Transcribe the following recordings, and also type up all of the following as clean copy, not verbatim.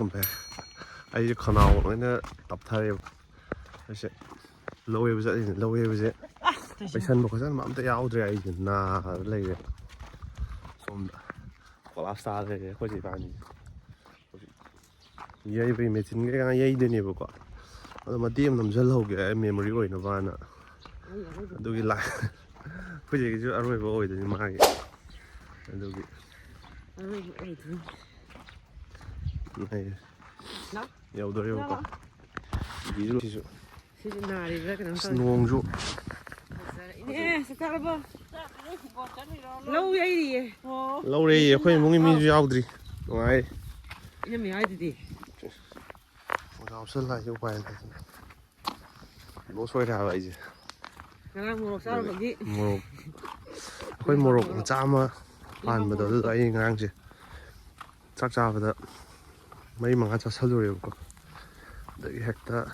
come back. I just can't out when the top tire. I said, low was it? Low was it? I said, because I'm the outer agent. Nah, later. Some last started because he found yay be meeting yay didn't ever got. I'm a team them sell memory going of Vanna. Do you like? Put you a river oil in my do it. Yo, do you go? Snowing. Yes, it's terrible. Low lady. Low lady, I'm going to Audrey. Why? You mean I did it? What's the like you find? What's what I did? More. Quite more of the Tama, and the lying around. Touch over that. Maybe my hat's a salary. The hector.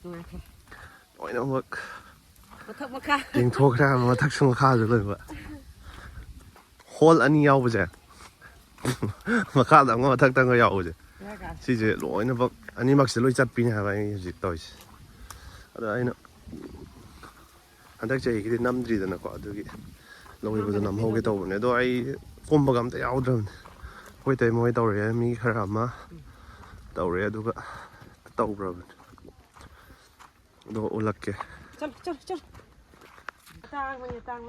I don't look. Ding talk down, what takes some cars a little bit. Whole any hours there. Macad, I'm going to take down the hours. See the law in a book, and you must look at being having it toys. I know. And actually, he didn't numb than a quad to get low with an amhoget over. Though I form the outer. Wait a moment, Doria, me, her ama, Doria, do a dobro. Do lucky.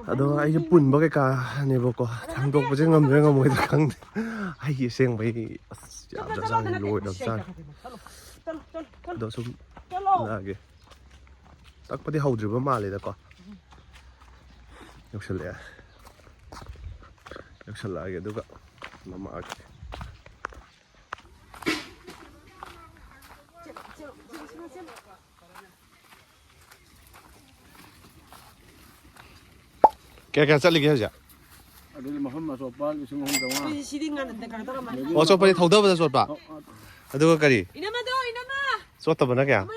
Although I put Bogaka never go, and go putting on the with the tongue. I hear saying way the Lord of Sun. Those who lag. Talk about the whole dribble mali the car. You shall lag it, do Mamma. Kaya sali kaya siya. Oh, so pwede thawda ba sa sot pa? Ado ka kari? Inama do, inama. Sot ba na kaya?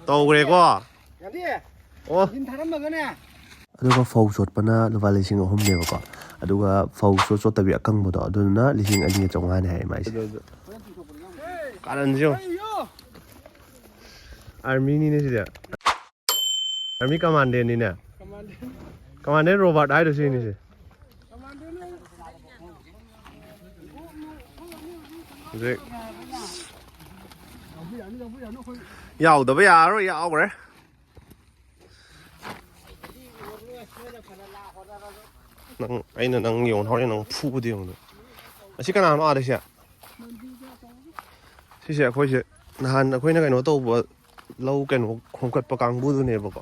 Tawre ko. Oh. Aduga fau sot pa na lupa lising ahom ne ba ko. Aduga fau sot tabi akang mo do. Adun na lising ani nga chongan hai mai. Karan siyo. Army ni siya. Army commander ni na. Commander Robert ai được ni siya. Rồi. Yào đó bây giờ rồi yào rồi. Nang ai nè nang nhiều thôi nang phu đi không được. Chỉ cái nào nó ở đây xí. Xí khôi xí. Nãy khôi cái nó tàu bờ lâu cái nó không cất bạc cang bút này bạc.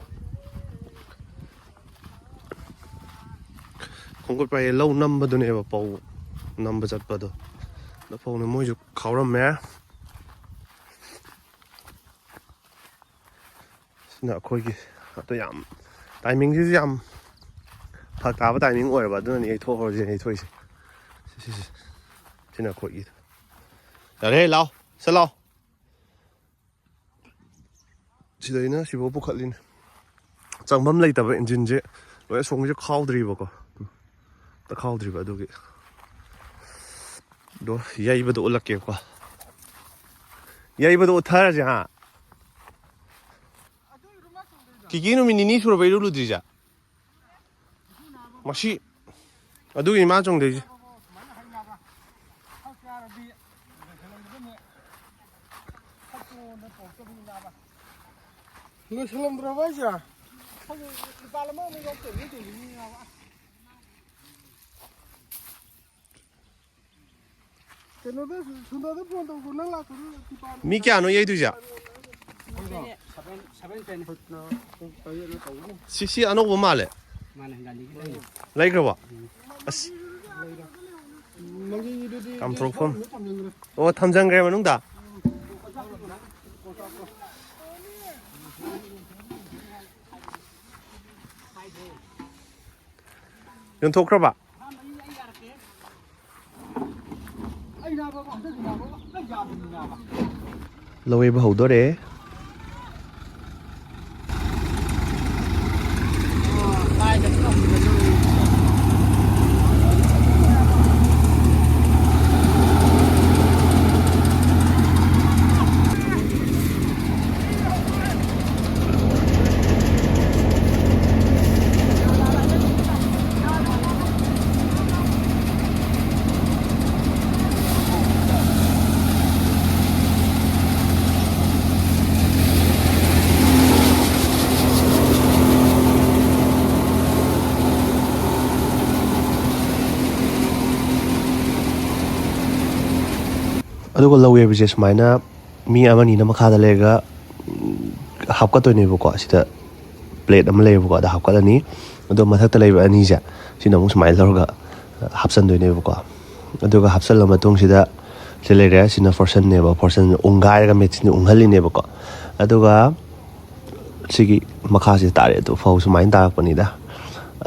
Không cất bay lâu năm bữa này bạc bầu năm bữa chặt bữa đó. Nó bầu này mới chụp khảo lắm mẹ. Nè khôi kì. Tôi yam. Timing thì yam. Phát đá vào timing rồi bà đứa này thôi rồi này thôi. Thế nào khôi kì. Ở đây lau, sao lau? Chỉ đấy nữa, chỉ vô bốc khẩn lên. Chẳng bấm lấy tập engine chứ. Rồi xuống chứ khao đi vào co. Ta khao đi vào đâu kì. Đó, yai bắt đầu lắc kẹp qua. Yai bắt đầu thở ra hả? Kiki nó mình ní xuống bây giờ đi ra. Masih. Aduh ini macam deh. Nggak selam berapa aja? Kepala mau ngomong itu ini apa? Kenapa sudah ada pun tahu guna lah tu kepala. Miki anu ya itu aja. Si anu apa mal? Lagi berapa? As. Kampung pun. Oh, tamjang kaya mana dah? Yang tok berapa? Lawai bau dah deh. ꯑꯗꯨꯒ ꯂꯧ ꯌꯩꯕꯁꯦ ꯁꯨꯃꯥꯏꯅ ꯃꯤ ꯑꯃꯅꯤꯅ ꯃꯈꯥꯗ ꯂꯩꯔꯒ ꯍꯥꯞꯀꯠꯇꯣꯏꯅꯦꯕꯀꯣ ꯁꯤꯗ plate ꯑꯃ ꯂꯩꯌꯦꯕꯀꯣ ꯑꯗ ꯍꯥꯞꯀꯠꯂꯅꯤ ꯑꯗꯣ ꯃꯊꯛꯇ ꯂꯩꯕ ꯑꯅꯤꯁꯦ ꯁꯤꯅ ꯑꯃꯨꯛ ꯁꯨꯃꯥꯏꯅ ꯂꯧꯔꯒ ꯍꯥꯞꯆꯟꯗꯣꯏꯅꯦꯕꯀꯣ ꯑꯗꯨꯒ ꯍꯥꯞꯆꯜꯂ ꯃꯇꯨꯡꯁꯤꯗ ꯁꯤ ꯂꯩꯔꯦ ꯁꯤꯅ ꯐꯣꯔꯁꯟꯅꯦꯕ ꯐꯣꯔꯁꯟ ꯎꯪꯒꯥꯏꯔꯒ ꯃꯦꯆꯤꯟꯅ ꯎꯪꯍꯜꯂꯤꯅꯦꯕꯀꯣ ꯑꯗꯨꯒ ꯁꯤꯒꯤ ꯃꯈꯥꯁꯤꯗ ꯇꯥꯔꯦ ꯑꯗꯨ ꯐꯧ ꯁꯨꯃꯥꯏꯅ ꯇꯥꯔꯛꯄꯅꯤꯗ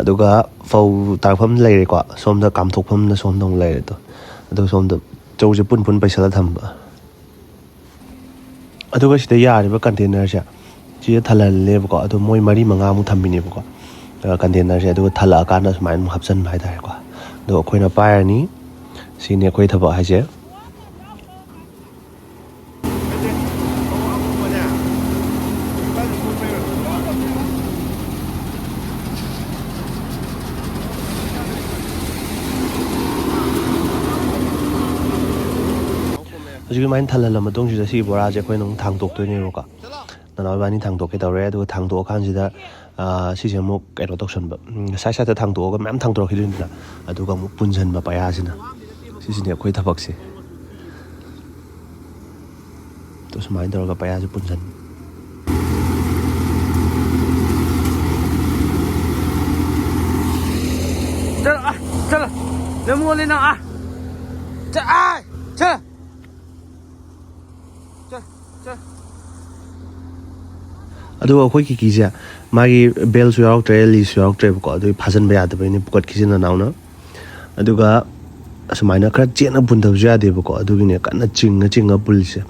ꯑꯗꯨꯒ ꯐꯧ ꯇꯥꯔꯛꯐꯝ ꯂꯩꯔꯦꯀꯣ ꯁꯣꯝꯗ ꯀꯥꯝꯊꯣꯛꯐꯝꯅ ꯁꯣꯝꯗ ꯑꯃꯨꯛ ꯂꯩꯔꯦ ꯑꯗꯨꯒ ꯁꯣꯝꯗ ꯆꯧꯁꯦ ꯄꯨꯟ ꯄꯨꯟ ꯄꯩꯁꯜꯂ ꯊꯝꯕ ꯑꯗꯨꯒ ꯁꯤꯗ ꯌꯥꯔꯤꯕ ꯀꯟꯇꯦꯅꯔꯁꯦ ꯁꯤꯗ ꯊꯜꯍꯜꯂꯦꯕꯀꯣ ꯑꯗꯣ ꯃꯣꯏ 4-5ꯃꯨꯛ ꯊꯝꯃꯤꯅꯦꯕꯀꯣ ꯀꯟꯇꯦꯅꯔꯁꯦ ꯑꯗꯨꯒ ꯊꯜꯂꯛꯑꯀꯥꯟꯗ ꯁꯨꯃꯥꯏꯅ ꯑꯃꯨꯛ ꯍꯥꯞꯆꯟꯕ ꯍꯥꯏꯇꯥꯔꯦꯀꯣ ꯑꯗꯣ ꯑꯩꯈꯣꯏꯅ ꯄꯥꯏꯔꯅꯤ ꯁꯤꯅꯤ ꯑꯩꯈꯣꯏ ꯊꯕꯛ ꯍꯥꯏꯁꯦ ꯍꯧꯖꯤꯛꯃꯥꯏꯅ ꯊꯜꯍꯜꯂ ꯃꯇꯨꯡꯁꯤꯗ ꯁꯤ ꯕꯣꯔꯥꯁꯦ ꯑꯩꯈꯣꯏꯅ ꯑꯃꯨꯛ ꯊꯥꯡꯗꯣꯛꯇꯣꯏꯅꯦꯕꯀꯣ ꯅꯅꯥꯎ ꯏꯕꯥꯅꯤ ꯊꯥꯡꯗꯣꯛꯀꯦ ꯇꯧꯔꯦ ꯑꯗꯨꯒ ꯊꯥꯡꯗꯣꯛꯑꯀꯥꯟꯁꯤꯗ ꯁꯤꯁꯦ ꯑꯃꯨꯛ ꯀꯩꯅꯣ ꯇꯧꯁꯟꯕ ꯁꯥꯏꯗ ꯊꯥꯡꯗꯣꯛꯑꯒ ꯃꯌꯥꯝ ꯊꯥꯡꯗꯣꯔꯛꯈꯤꯗꯣꯏꯅꯤꯅ ꯑꯗꯨꯒ ꯑꯃꯨꯛ ꯄꯨꯟꯁꯤꯟꯕ ꯄꯌꯥꯁꯤꯅ ꯁꯤꯁꯤꯅꯦ ꯑꯩꯈꯣꯏ ꯊꯕꯛꯁꯦ ꯑꯗꯣ ꯁꯨꯃꯥꯏꯅ ꯇꯧꯔꯒ ꯄꯌꯥꯁꯦ ꯄꯨꯟꯁꯤꯟꯕ चलो लेमू लेना चल चल चल चल ꯑꯗꯨꯒ ꯑꯩꯈꯣꯏ ꯀꯤꯀꯤꯁꯦ ꯃꯥꯒꯤ ꯕꯦꯜꯁꯨ ꯌꯥꯎꯔꯛꯇ꯭ꯔꯦ ꯂꯤꯁꯨ ꯌꯥꯎꯔꯛꯇ꯭ꯔꯦꯕꯀꯣ ꯑꯗꯨꯒꯤ ꯐꯥꯖꯤꯟꯕ ꯌꯥꯗꯕꯩꯅꯤ ꯄꯨꯀꯠꯈꯤꯁꯤ ꯅꯅꯥꯎꯅ ꯑꯗꯨꯒ ꯑꯁꯨꯃꯥꯏꯅ ꯈꯔ ꯆꯦꯠꯅ ꯄꯨꯟꯗꯕꯁꯨ ꯌꯥꯗꯦꯕꯀꯣ ꯑꯗꯨꯒꯤꯅꯦ ꯀꯟꯅ ꯆꯤꯡꯉ ꯄꯨꯜꯂꯤꯁꯦ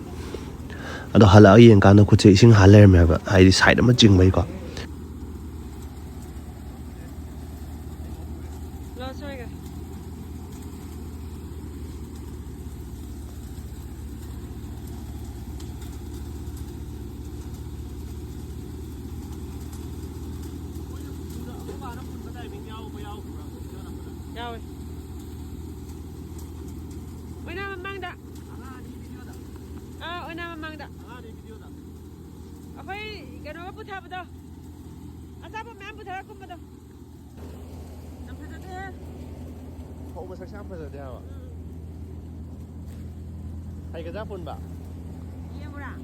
ꯑꯗꯣ ꯍꯜꯂꯛꯑ ꯌꯦꯡꯀꯥꯟꯗ ꯈꯨꯠꯁꯦ ꯏꯁꯤꯡ ꯍꯥꯜ ꯂꯩꯔꯝꯃꯦ ꯍꯥꯏꯕ ꯍꯥꯏꯗꯤ ꯁꯥꯏꯠ ꯑꯃ ꯆꯤꯡꯕꯩꯀꯣ Rồi. Ôi nào mà mang đã. Ôi nào mà mang đã. Phải cái nó bút tháp đâu. Sao mà mang bút tháp cũng đâu. Làm sao thế? Hậu mà sắc phải rồi đeo ạ. Hay cái giáp phun bảo. Iya murah.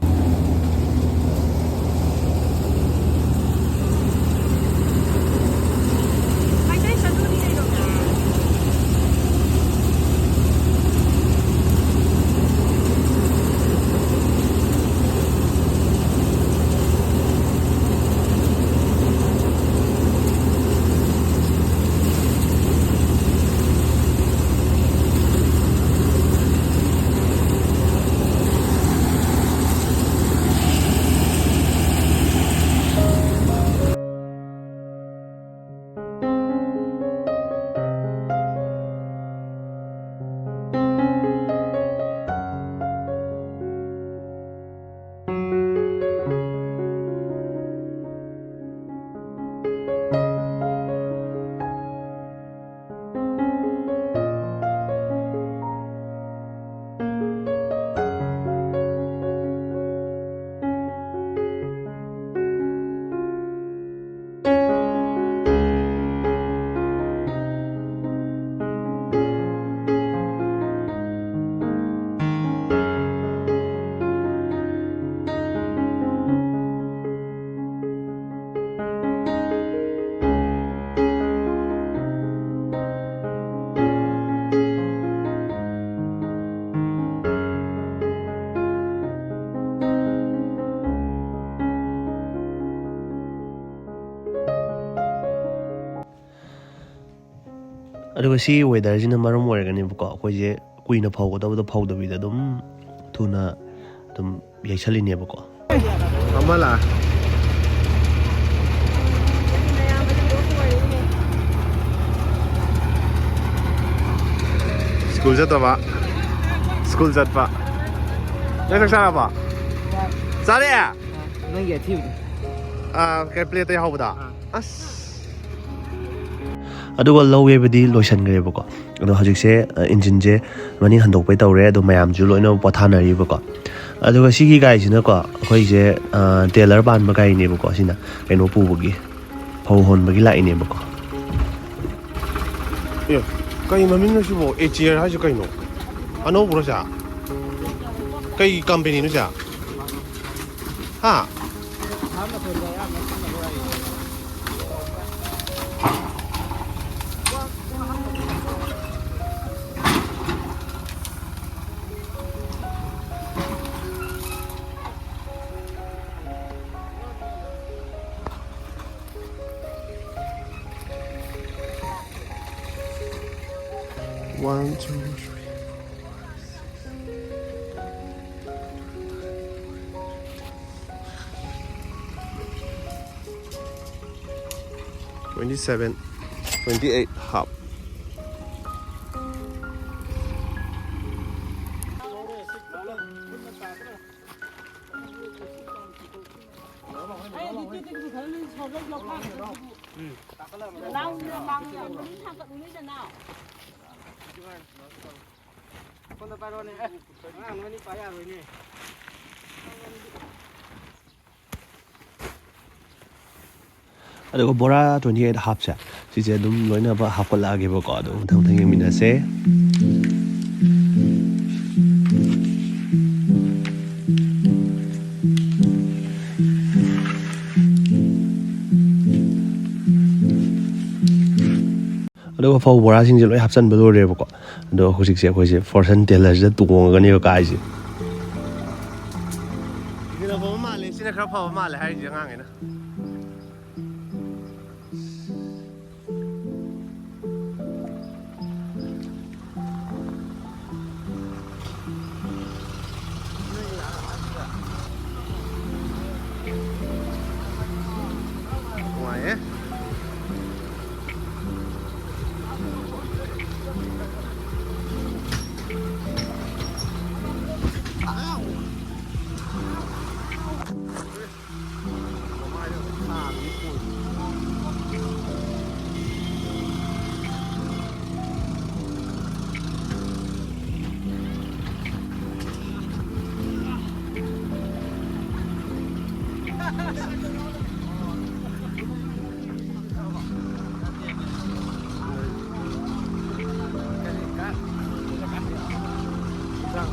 ꯑꯗꯨꯒ ꯁꯤ ꯋꯦꯗꯔꯁꯤꯅ ꯃꯔꯝ ꯑꯣꯏꯔꯒꯅꯦꯕꯀꯣ ꯑꯩꯈꯣꯏꯁꯦ ꯀꯨꯏꯅ ꯐꯧꯒꯗꯕꯗꯣ ꯐꯧꯗꯕꯤꯗ ꯑꯗꯨꯝ ꯊꯨꯅ ꯑꯗꯨꯝ ꯌꯩꯁꯜꯂꯤꯅꯦꯕꯀꯣ ꯑꯃ ꯂꯥꯛ 스쿨 쳤다봐 스쿨 쳤다 내가 살아봐 잘해 Nó về thiêu. cái plate yahaboda ꯑꯗꯨꯒ ꯂꯧ ꯌꯩꯕꯗꯤ ꯂꯣꯏꯁꯟꯈ꯭ꯔꯦꯕꯀꯣ ꯑꯗꯣ ꯍꯧꯖꯤꯛꯁꯦ ꯏꯟꯖꯤꯟꯁꯦ ꯃꯅꯤꯡ ꯍꯟꯗꯣꯛꯄꯩ ꯇꯧꯔꯦ ꯑꯗꯣ ꯃꯌꯥꯝꯁꯨ ꯂꯣꯏꯅ ꯄꯣꯊꯥꯅꯔꯤꯕꯀꯣ ꯑꯗꯨꯒ ꯁꯤꯒꯤ ꯒꯥꯔꯤꯁꯤꯅꯀꯣ ꯑꯩꯈꯣꯏꯁꯦ ꯇꯦꯂꯔ ꯄꯥꯟꯕ ꯒꯥꯔꯤꯅꯦꯕꯀꯣ ꯁꯤꯅ ꯀꯩꯅꯣ ꯄꯨꯕꯒꯤ ꯐꯧ ꯍꯣꯟꯕꯒꯤ ꯂꯥꯛꯏꯅꯦꯕꯀꯣ ꯑꯦ ꯀꯩ ꯃꯃꯤꯡꯅꯣ ꯁꯤꯕꯣ ꯑꯦꯆꯤꯌꯔ ꯍꯥꯏꯁꯦ ꯀꯩꯅꯣ ꯑꯅꯧꯕꯔꯣ ꯁꯦ Cái company nó chả? Ha? Thám là thường rồi ăn nó không là đây. One, two, three. 27, 28 hộp. Aduh, bora 28 hộp sẽ. Chỉ sẽ đúng lối nào hộp còn lại cái có đúng thằng thằng mình đã sẽ. Aduh, phao bora xin chỉ lối hộp sẵn bơ rồi có. Aduh, hồi sẽ fortune teller rất tuồng cái này cái gì. Cái nào phao mà lấy xin là phao mà lấy hay gì ngang này nè.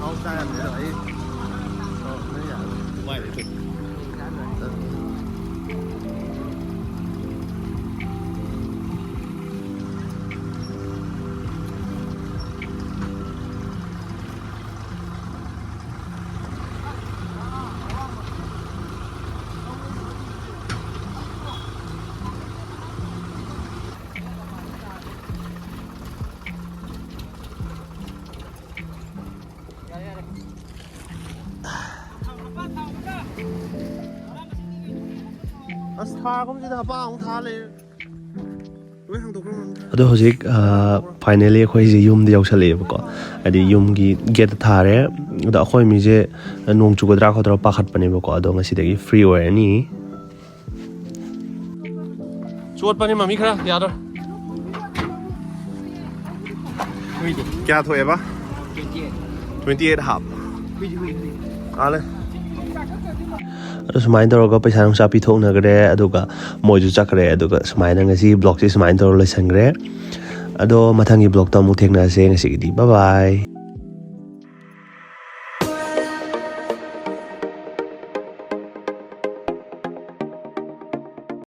Không sai làm thế rồi. Nó giả quay để chụp. Aduh, hojik finally aku isi yum dia usah leh buka. Adi yum ki gate thare. Aduh aku ini je nung cukup drak atau pakat pani buka. Aduh ngasih lagi free way ni. Cuat pani mami kera, ya dah. Kya thoye ba? 28 half. Ale. Aduh semain tu orang pun sangat sapi thok nak kere, aduh ka moju cak kere, aduh ka semain nang si blog si semain tu orang lesan kere, aduh matang i blog tu mu thek nasi nasi kiti, bye bye.